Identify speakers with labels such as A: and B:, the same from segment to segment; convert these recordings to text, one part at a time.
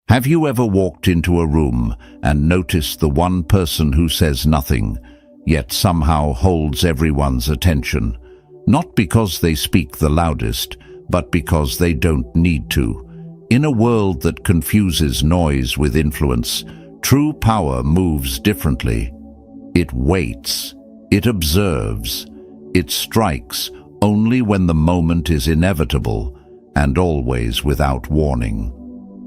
A: Have you ever walked into a room and noticed the one person who says nothing, yet somehow holds everyone's attention? Not because they speak the loudest, but because they don't need to. In a world that confuses noise with influence, true power moves differently. It waits, it observes, it strikes only when the moment is inevitable, and always without warning.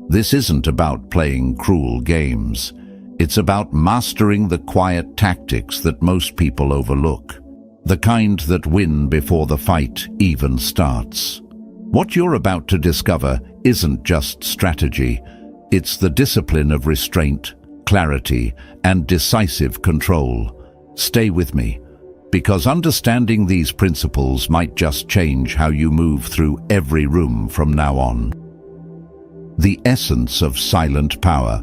A: This isn't about playing cruel games. It's about mastering the quiet tactics that most people overlook, the kind that win before the fight even starts. What you're about to discover isn't just strategy, it's the discipline of restraint, clarity, and decisive control. Stay with me, because understanding these principles might just change how you move through every room from now on. The essence of silent power.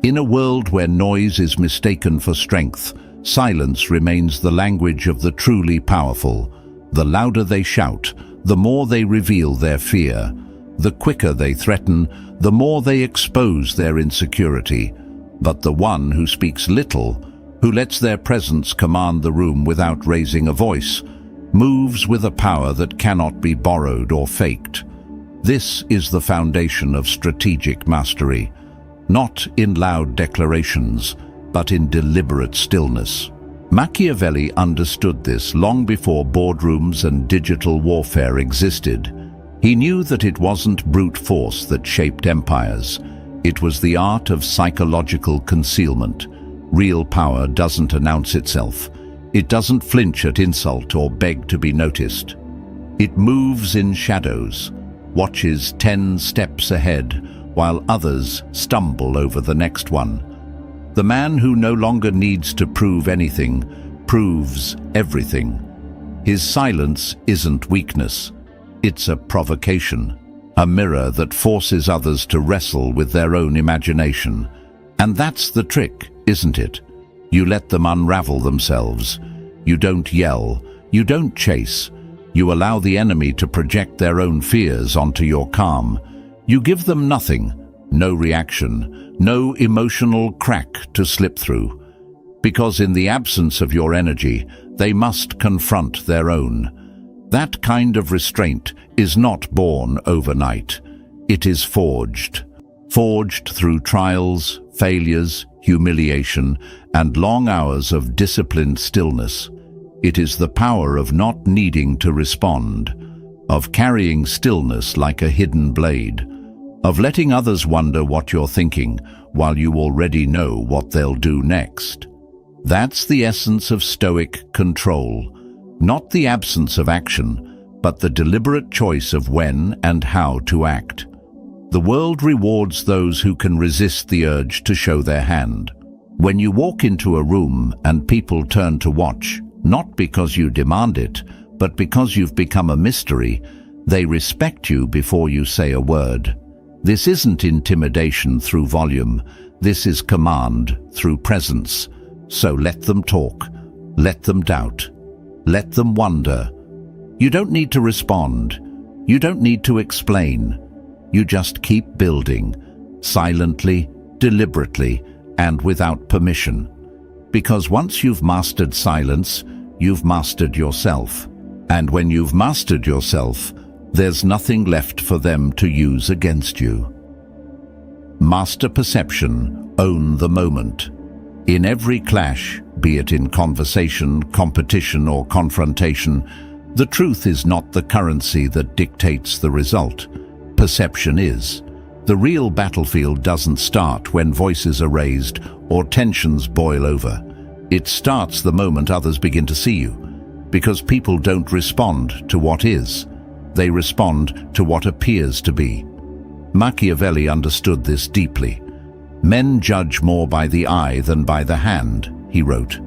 A: In a world where noise is mistaken for strength, silence remains the language of the truly powerful. The louder they shout, the more they reveal their fear. The quicker they threaten, the more they expose their insecurity. But the one who speaks little, who lets their presence command the room without raising a voice, moves with a power that cannot be borrowed or faked. This is the foundation of strategic mastery, not in loud declarations, but in deliberate stillness. Machiavelli understood this long before boardrooms and digital warfare existed. He knew that it wasn't brute force that shaped empires. It was the art of psychological concealment. Real power doesn't announce itself. It doesn't flinch at insult or beg to be noticed. It moves in shadows, watches 10 steps ahead, while others stumble over the next one. The man who no longer needs to prove anything, proves everything. His silence isn't weakness. It's a provocation, a mirror that forces others to wrestle with their own imagination. And that's the trick, isn't it? You let them unravel themselves. You don't yell, you don't chase. You allow the enemy to project their own fears onto your calm. You give them nothing, no reaction, no emotional crack to slip through. Because in the absence of your energy, they must confront their own. That kind of restraint is not born overnight. It is forged. Forged through trials, failures, humiliation, and long hours of disciplined stillness. It is the power of not needing to respond, of carrying stillness like a hidden blade, of letting others wonder what you're thinking while you already know what they'll do next. That's the essence of Stoic control, not the absence of action, but the deliberate choice of when and how to act. The world rewards those who can resist the urge to show their hand. When you walk into a room and people turn to watch, not because you demand it, but because you've become a mystery, they respect you before you say a word. This isn't intimidation through volume. This is command through presence. So let them talk. Let them doubt. Let them wonder. You don't need to respond. You don't need to explain. You just keep building, silently, deliberately, and without permission. Because once you've mastered silence, you've mastered yourself. And when you've mastered yourself, there's nothing left for them to use against you. Master perception, own the moment. In every clash, be it in conversation, competition, or confrontation, the truth is not the currency that dictates the result. Perception is. The real battlefield doesn't start when voices are raised or tensions boil over. It starts the moment others begin to see you, because people don't respond to what is. They respond to what appears to be. Machiavelli understood this deeply. Men judge more by the eye than by the hand, he wrote.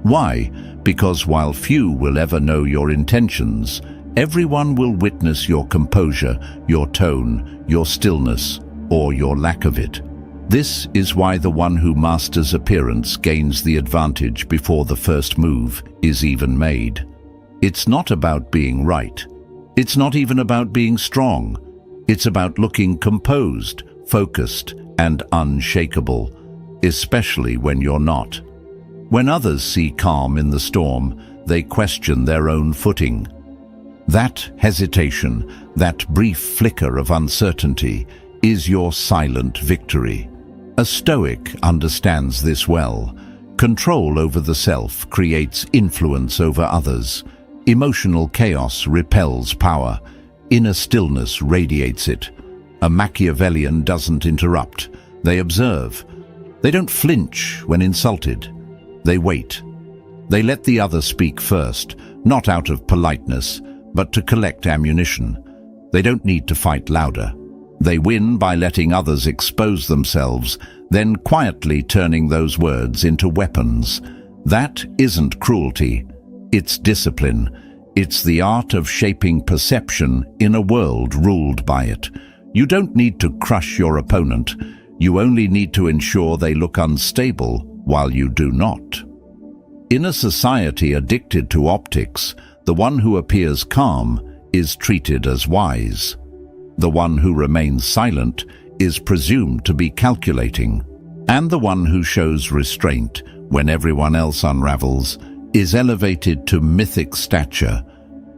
A: Why? Because while few will ever know your intentions, everyone will witness your composure, your tone, your stillness, or your lack of it. This is why the one who masters appearance gains the advantage before the first move is even made. It's not about being right. It's not even about being strong. It's about looking composed, focused, and unshakable, especially when you're not. When others see calm in the storm, they question their own footing. That hesitation, that brief flicker of uncertainty, is your silent victory. A Stoic understands this well. Control over the self creates influence over others. Emotional chaos repels power. Inner stillness radiates it. A Machiavellian doesn't interrupt. They observe. They don't flinch when insulted. They wait. They let the other speak first, not out of politeness, but to collect ammunition. They don't need to fight louder. They win by letting others expose themselves, then quietly turning those words into weapons. That isn't cruelty. It's discipline. It's the art of shaping perception in a world ruled by it. You don't need to crush your opponent. You only need to ensure they look unstable while you do not. In a society addicted to optics, the one who appears calm is treated as wise. The one who remains silent is presumed to be calculating. And the one who shows restraint when everyone else unravels is elevated to mythic stature.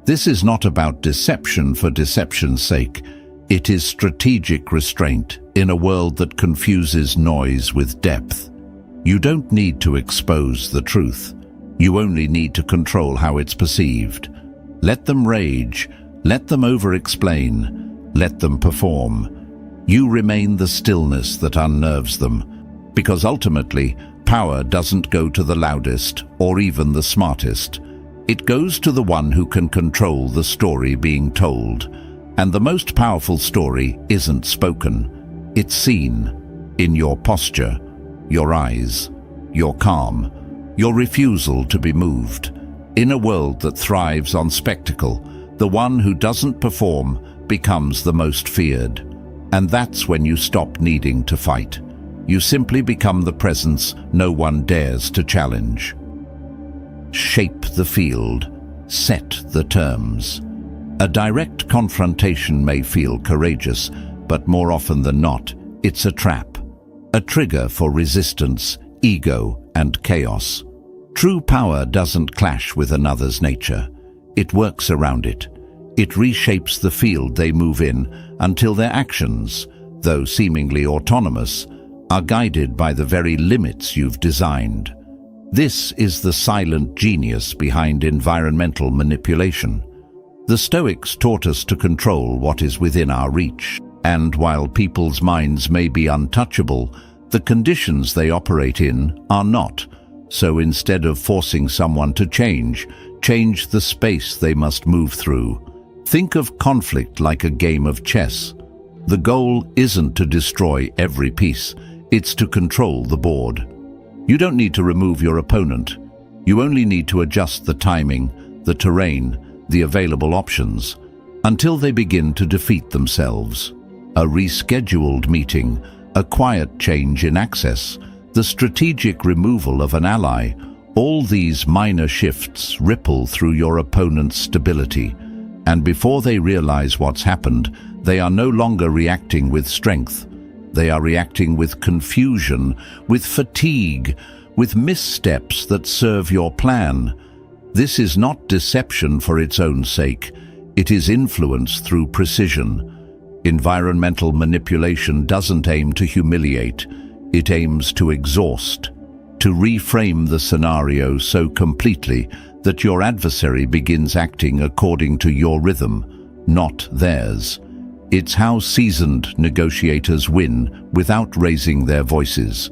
A: This is not about deception for deception's sake. It is strategic restraint in a world that confuses noise with depth. You don't need to expose the truth. You only need to control how it's perceived. Let them rage. Let them over-explain. Let them perform. You remain the stillness that unnerves them, because ultimately, power doesn't go to the loudest or even the smartest. It goes to the one who can control the story being told. And the most powerful story isn't spoken. It's seen in your posture, your eyes, your calm, your refusal to be moved. In a world that thrives on spectacle, the one who doesn't perform becomes the most feared. And that's when you stop needing to fight. You simply become the presence no one dares to challenge. Shape the field. Set the terms. A direct confrontation may feel courageous, but more often than not, it's a trap. A trigger for resistance, ego, and chaos. True power doesn't clash with another's nature. It works around it. It reshapes the field they move in until their actions, though seemingly autonomous, are guided by the very limits you've designed. This is the silent genius behind environmental manipulation. The Stoics taught us to control what is within our reach, and while people's minds may be untouchable, the conditions they operate in are not. So instead of forcing someone to change the space they must move through. Think of conflict like a game of chess. The goal isn't to destroy every piece, it's to control the board. You don't need to remove your opponent. You only need to adjust the timing, the terrain, the available options, until they begin to defeat themselves. A rescheduled meeting, a quiet change in access, the strategic removal of an ally, all these minor shifts ripple through your opponent's stability, and before they realize what's happened, they are no longer reacting with strength. They are reacting with confusion, with fatigue, with missteps that serve your plan. This is not deception for its own sake. It is influence through precision. Environmental manipulation doesn't aim to humiliate. It aims to exhaust, to reframe the scenario so completely that your adversary begins acting according to your rhythm, not theirs. It's how seasoned negotiators win without raising their voices.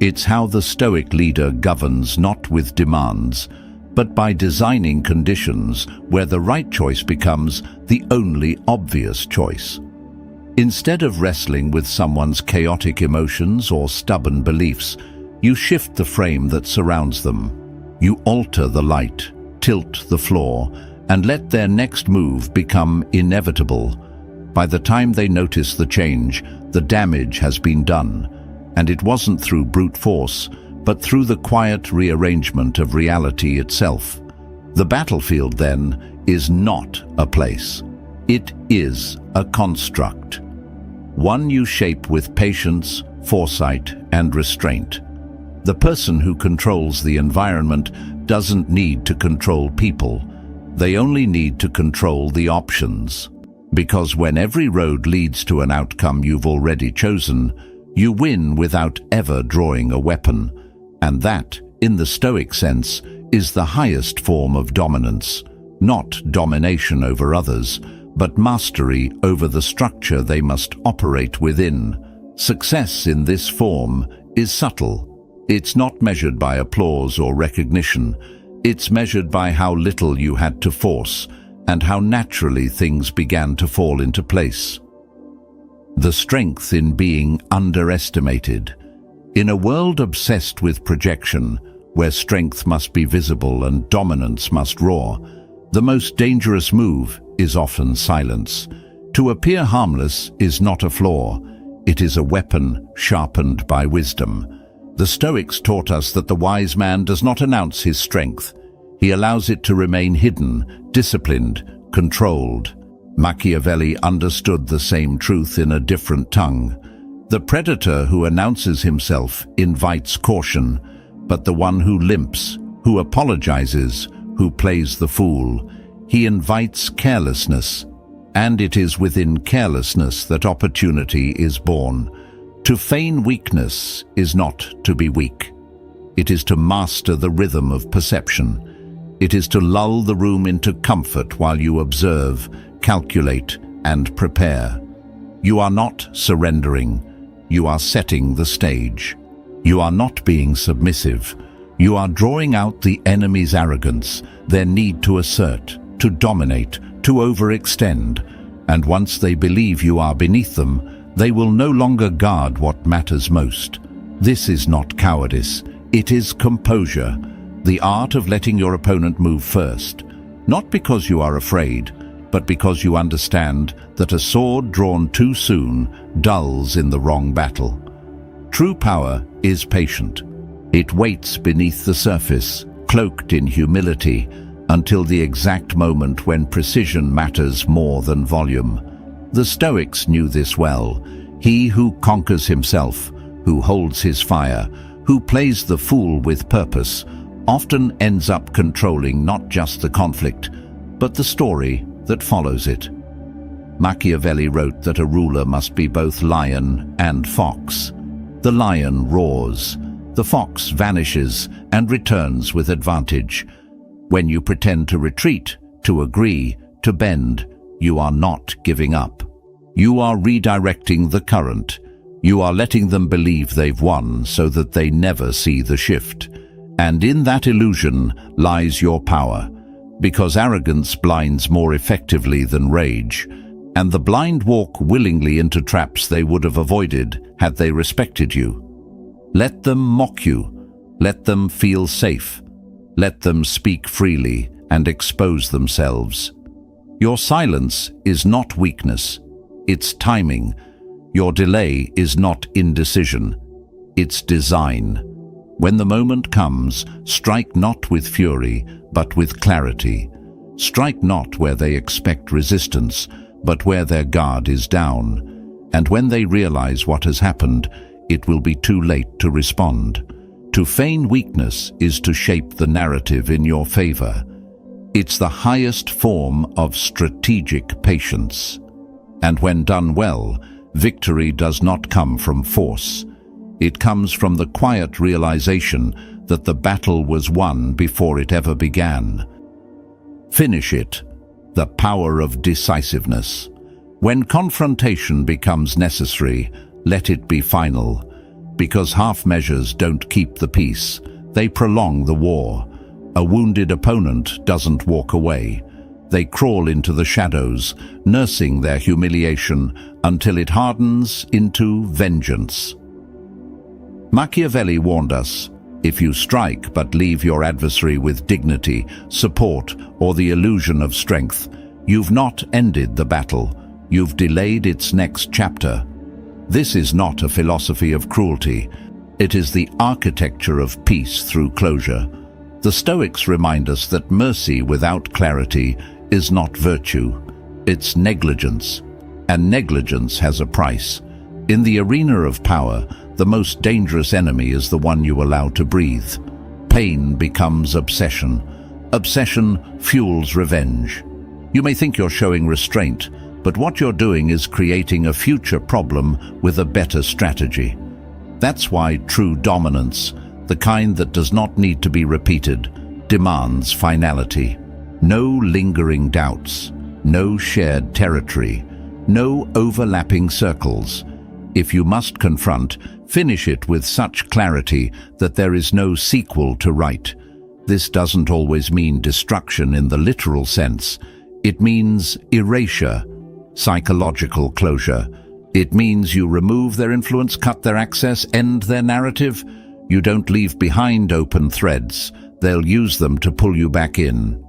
A: It's how the Stoic leader governs not with demands, but by designing conditions where the right choice becomes the only obvious choice. Instead of wrestling with someone's chaotic emotions or stubborn beliefs, you shift the frame that surrounds them. You alter the light, tilt the floor, and let their next move become inevitable. By the time they notice the change, the damage has been done, and it wasn't through brute force, but through the quiet rearrangement of reality itself. The battlefield, then, is not a place. It is a construct. One you shape with patience, foresight, and restraint. The person who controls the environment doesn't need to control people. They only need to control the options. Because when every road leads to an outcome you've already chosen, you win without ever drawing a weapon. And that, in the Stoic sense, is the highest form of dominance. Not domination over others, but mastery over the structure they must operate within. Success in this form is subtle. It's not measured by applause or recognition. It's measured by how little you had to force and how naturally things began to fall into place. The strength in being underestimated. In a world obsessed with projection, where strength must be visible and dominance must roar, the most dangerous move is often silence. To appear harmless is not a flaw. It is a weapon sharpened by wisdom. The Stoics taught us that the wise man does not announce his strength. He allows it to remain hidden, disciplined, controlled. Machiavelli understood the same truth in a different tongue. The predator who announces himself invites caution, but the one who limps, who apologizes, who plays the fool, he invites carelessness. And it is within carelessness that opportunity is born. To feign weakness is not to be weak. It is to master the rhythm of perception. It is to lull the room into comfort while you observe, calculate, and prepare. You are not surrendering. You are setting the stage. You are not being submissive. You are drawing out the enemy's arrogance, their need to assert, to dominate, to overextend. And once they believe you are beneath them, they will no longer guard what matters most. This is not cowardice. It is composure. The art of letting your opponent move first, not because you are afraid, but because you understand that a sword drawn too soon dulls in the wrong battle. True power is patient. It waits beneath the surface, cloaked in humility, until the exact moment when precision matters more than volume. The Stoics knew this well. He who conquers himself, who holds his fire, who plays the fool with purpose, often ends up controlling not just the conflict, but the story that follows it. Machiavelli wrote that a ruler must be both lion and fox. The lion roars, the fox vanishes and returns with advantage. When you pretend to retreat, to agree, to bend, you are not giving up. You are redirecting the current. You are letting them believe they've won so that they never see the shift. And in that illusion lies your power, because arrogance blinds more effectively than rage, and the blind walk willingly into traps they would have avoided had they respected you. Let them mock you. Let them feel safe. Let them speak freely and expose themselves. Your silence is not weakness. It's timing. Your delay is not indecision. It's design. When the moment comes, strike not with fury, but with clarity. Strike not where they expect resistance, but where their guard is down. And when they realize what has happened, it will be too late to respond. To feign weakness is to shape the narrative in your favor. It's the highest form of strategic patience. And when done well, victory does not come from force. It comes from the quiet realization that the battle was won before it ever began. Finish it. The power of decisiveness. When confrontation becomes necessary, let it be final. Because half measures don't keep the peace, they prolong the war. A wounded opponent doesn't walk away. They crawl into the shadows, nursing their humiliation until it hardens into vengeance. Machiavelli warned us, if you strike but leave your adversary with dignity, support, or the illusion of strength, you've not ended the battle, you've delayed its next chapter. This is not a philosophy of cruelty. It is the architecture of peace through closure. The Stoics remind us that mercy without clarity is not virtue. It's negligence, and negligence has a price. In the arena of power, the most dangerous enemy is the one you allow to breathe. Pain becomes obsession. Obsession fuels revenge. You may think you're showing restraint, but what you're doing is creating a future problem with a better strategy. That's why true dominance, the kind that does not need to be repeated, demands finality. No lingering doubts, no shared territory, no overlapping circles. If you must confront, finish it with such clarity that there is no sequel to write. This doesn't always mean destruction in the literal sense. It means erasure, psychological closure. It means you remove their influence, cut their access, end their narrative. You don't leave behind open threads. They'll use them to pull you back in.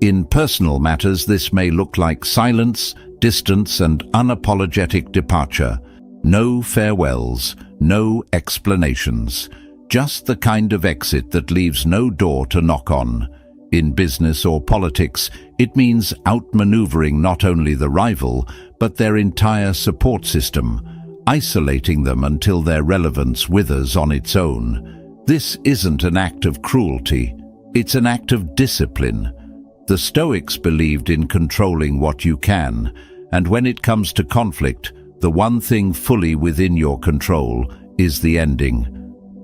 A: In personal matters, this may look like silence, distance, and unapologetic departure. No farewells, no explanations. Just the kind of exit that leaves no door to knock on. In business or politics, it means outmaneuvering not only the rival, but their entire support system, isolating them until their relevance withers on its own. This isn't an act of cruelty, it's an act of discipline. The Stoics believed in controlling what you can, and when it comes to conflict, the one thing fully within your control is the ending.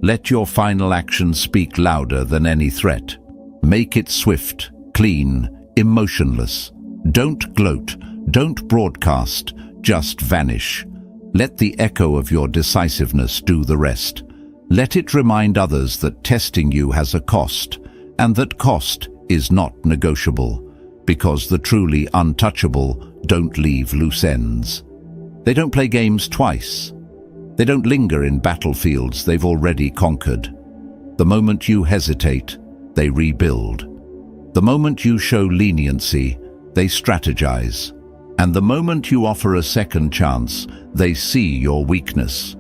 A: Let your final action speak louder than any threat. Make it swift, clean, emotionless. Don't gloat, don't broadcast, just vanish. Let the echo of your decisiveness do the rest. Let it remind others that testing you has a cost, and that cost is not negotiable, because the truly untouchable don't leave loose ends. They don't play games twice. They don't linger in battlefields they've already conquered. The moment you hesitate, they rebuild. The moment you show leniency, they strategize. And the moment you offer a second chance, they see your weakness.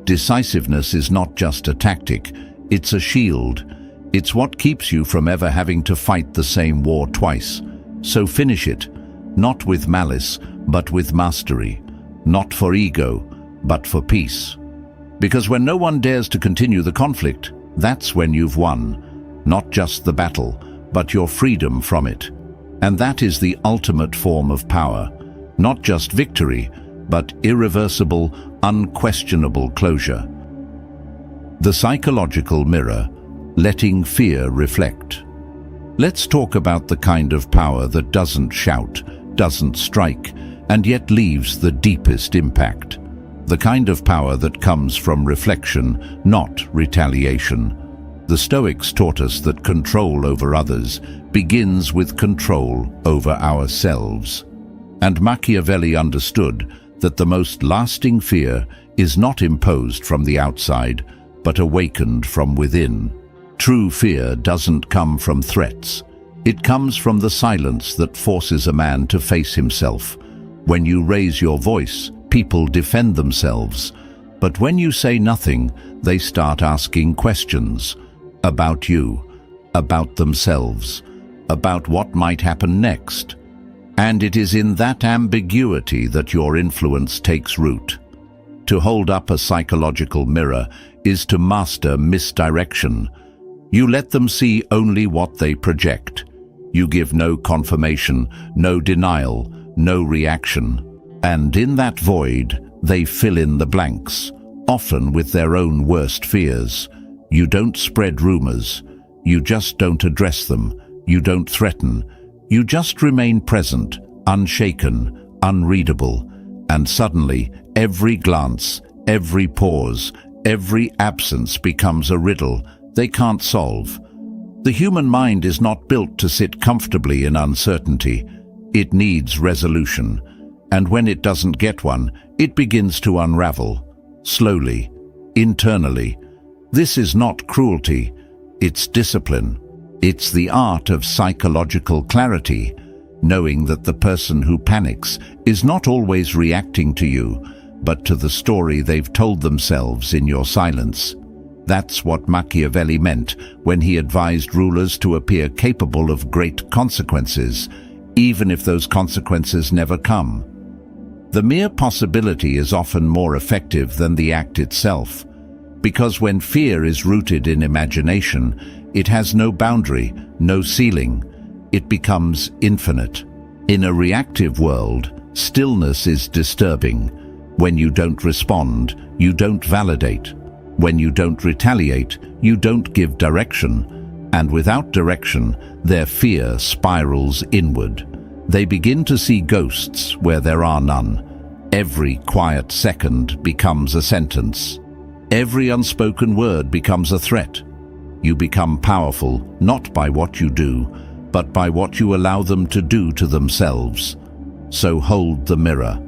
A: Decisiveness is not just a tactic, it's a shield. It's what keeps you from ever having to fight the same war twice. So finish it, not with malice, but with mastery. Not for ego, but for peace. Because when no one dares to continue the conflict, that's when you've won. Not just the battle, but your freedom from it. And that is the ultimate form of power. Not just victory, but irreversible, unquestionable closure. The psychological mirror, letting fear reflect. Let's talk about the kind of power that doesn't shout, doesn't strike, and yet leaves the deepest impact. The kind of power that comes from reflection, not retaliation. The Stoics taught us that control over others begins with control over ourselves. And Machiavelli understood that the most lasting fear is not imposed from the outside, but awakened from within. True fear doesn't come from threats. It comes from the silence that forces a man to face himself. When you raise your voice, people defend themselves. But when you say nothing, they start asking questions. About you, about themselves, about what might happen next. And it is in that ambiguity that your influence takes root. To hold up a psychological mirror is to master misdirection. You let them see only what they project. You give no confirmation, no denial, no reaction. And in that void, they fill in the blanks, often with their own worst fears. You don't spread rumors. You just don't address them. You don't threaten. You just remain present, unshaken, unreadable. And suddenly, every glance, every pause, every absence becomes a riddle they can't solve. The human mind is not built to sit comfortably in uncertainty. It needs resolution. And when it doesn't get one, it begins to unravel, slowly, internally. This is not cruelty, it's discipline. It's the art of psychological clarity, knowing that the person who panics is not always reacting to you, but to the story they've told themselves in your silence. That's what Machiavelli meant when he advised rulers to appear capable of great consequences, even if those consequences never come. The mere possibility is often more effective than the act itself. Because when fear is rooted in imagination, it has no boundary, no ceiling. It becomes infinite. In a reactive world, stillness is disturbing. When you don't respond, you don't validate. When you don't retaliate, you don't give direction. And without direction, their fear spirals inward. They begin to see ghosts where there are none. Every quiet second becomes a sentence. Every unspoken word becomes a threat. You become powerful not by what you do, but by what you allow them to do to themselves. So hold the mirror.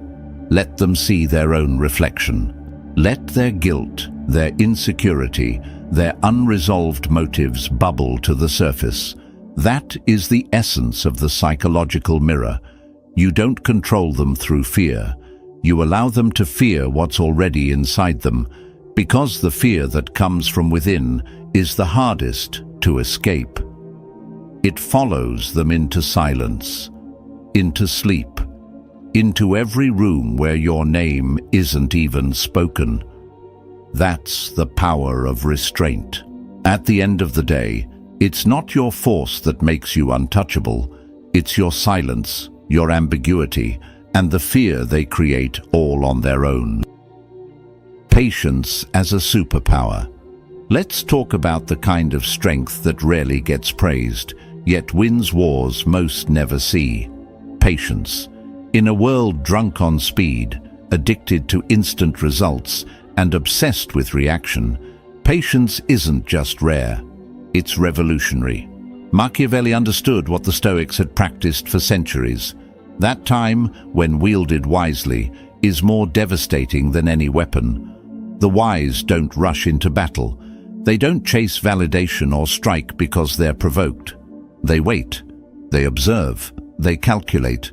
A: Let them see their own reflection. Let their guilt, their insecurity, their unresolved motives bubble to the surface. That is the essence of the psychological mirror. You don't control them through fear. You allow them to fear what's already inside them, because the fear that comes from within is the hardest to escape. It follows them into silence, into sleep, into every room where your name isn't even spoken. That's the power of restraint. At the end of the day, it's not your force that makes you untouchable. It's your silence, your ambiguity, and the fear they create all on their own. Patience as a superpower. Let's talk about the kind of strength that rarely gets praised, yet wins wars most never see. Patience. In a world drunk on speed, addicted to instant results, and obsessed with reaction, patience isn't just rare, it's revolutionary. Machiavelli understood what the Stoics had practiced for centuries. That time, when wielded wisely, is more devastating than any weapon. The wise don't rush into battle. They don't chase validation or strike because they're provoked. They wait, they observe, they calculate,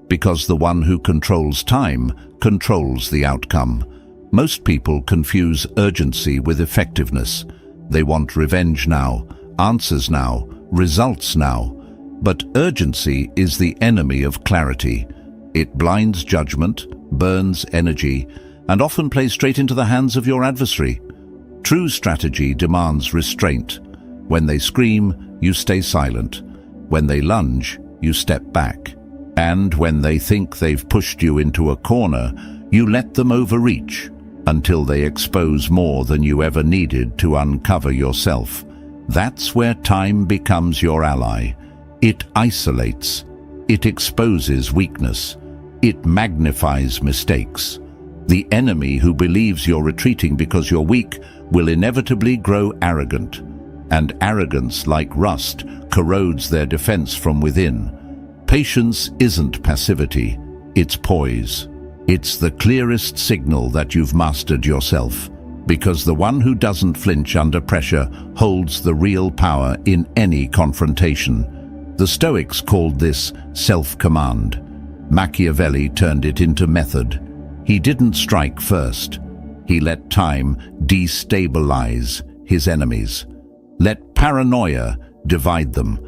A: because the one who controls time controls the outcome. Most people confuse urgency with effectiveness. They want revenge now, answers now, results now. But urgency is the enemy of clarity. It blinds judgment, burns energy, and often plays straight into the hands of your adversary. True strategy demands restraint. When they scream, you stay silent. When they lunge, you step back. And when they think they've pushed you into a corner, you let them overreach until they expose more than you ever needed to uncover yourself. That's where time becomes your ally. It isolates. It exposes weakness. It magnifies mistakes. The enemy who believes you're retreating because you're weak will inevitably grow arrogant. And arrogance, like rust, corrodes their defense from within. Patience isn't passivity, it's poise. It's the clearest signal that you've mastered yourself, because the one who doesn't flinch under pressure holds the real power in any confrontation. The Stoics called this self-command. Machiavelli turned it into method. He didn't strike first. He let time destabilize his enemies. Let paranoia divide them.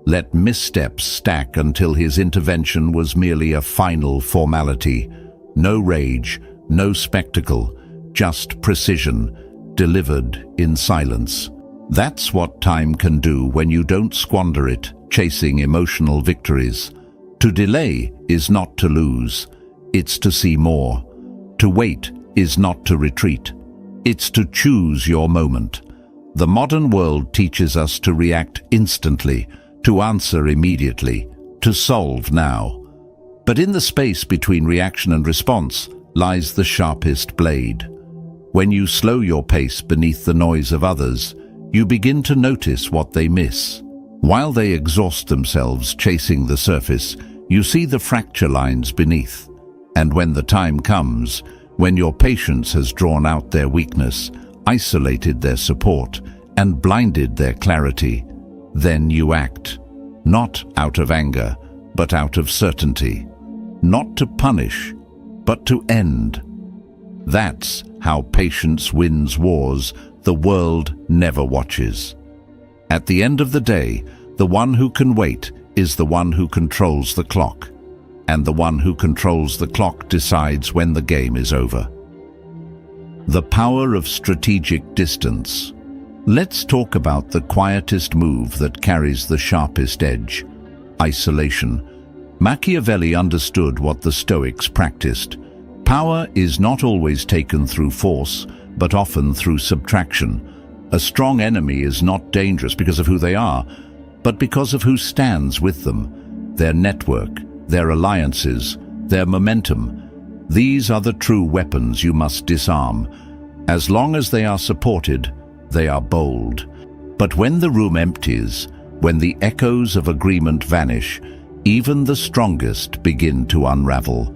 A: Let missteps stack until his intervention was merely a final formality. No rage, no spectacle, just precision, delivered in silence. That's what time can do when you don't squander it, chasing emotional victories. To delay is not to lose, it's to see more. To wait is not to retreat, it's to choose your moment. The modern world teaches us to react instantly, to answer immediately, to solve now. But in the space between reaction and response lies the sharpest blade. When you slow your pace beneath the noise of others, you begin to notice what they miss. While they exhaust themselves chasing the surface, you see the fracture lines beneath. And when the time comes, when your patience has drawn out their weakness, isolated their support, and blinded their clarity, then you act, not out of anger, but out of certainty. Not to punish, but to end. That's how patience wins wars the world never watches. At the end of the day, the one who can wait is the one who controls the clock, and the one who controls the clock decides when the game is over. The power of strategic distance. Let's talk about the quietest move that carries the sharpest edge: isolation. Machiavelli understood what the Stoics practiced. Power is not always taken through force, but often through subtraction. A strong enemy is not dangerous because of who they are, but because of who stands with them, their network, their alliances, their momentum. These are the true weapons you must disarm. As long as they are supported, they are bold. But when the room empties, when the echoes of agreement vanish, even the strongest begin to unravel.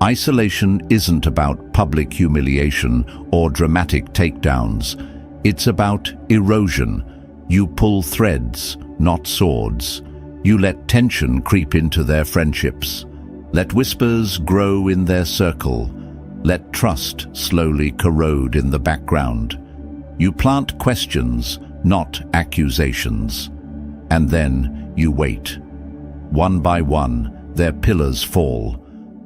A: Isolation isn't about public humiliation or dramatic takedowns. It's about erosion. You pull threads, not swords. You let tension creep into their friendships. Let whispers grow in their circle. Let trust slowly corrode in the background. You plant questions, not accusations. And then you wait. One by one, their pillars fall.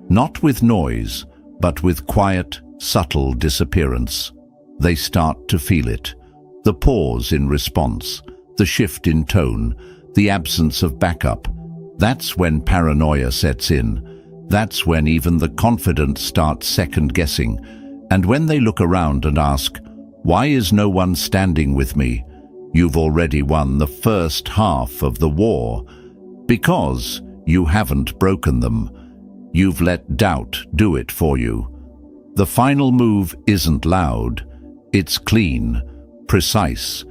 A: Not with noise, but with quiet, subtle disappearance. They start to feel it. The pause in response, the shift in tone, the absence of backup. That's when paranoia sets in. That's when even the confident start second-guessing. And when they look around and ask, "Why is no one standing with me?" You've already won the first half of the war. Because you haven't broken them. You've let doubt do it for you. The final move isn't loud. It's clean, precise.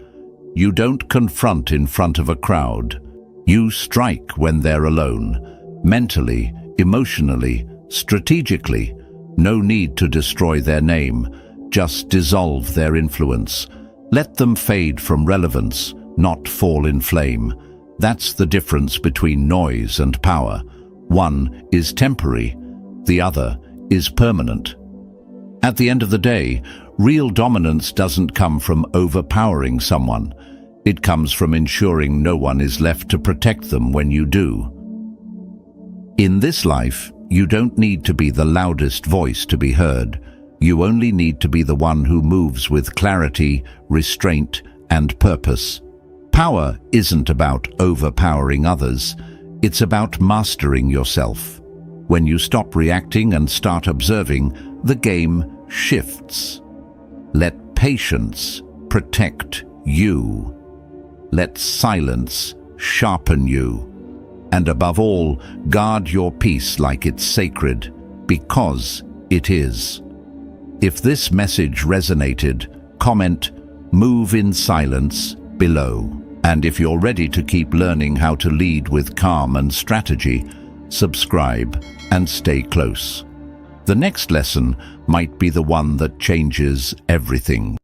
A: You don't confront in front of a crowd. You strike when they're alone. Mentally, emotionally, strategically. No need to destroy their name. Just dissolve their influence. Let them fade from relevance, not fall in flame. That's the difference between noise and power. One is temporary, the other is permanent. At the end of the day, real dominance doesn't come from overpowering someone. It comes from ensuring no one is left to protect them when you do. In this life, you don't need to be the loudest voice to be heard. You only need to be the one who moves with clarity, restraint, and purpose. Power isn't about overpowering others. It's about mastering yourself. When you stop reacting and start observing, the game shifts. Let patience protect you. Let silence sharpen you. And above all, guard your peace like it's sacred, because it is. If this message resonated, comment "Move in silence" below. And if you're ready to keep learning how to lead with calm and strategy, subscribe and stay close. The next lesson might be the one that changes everything.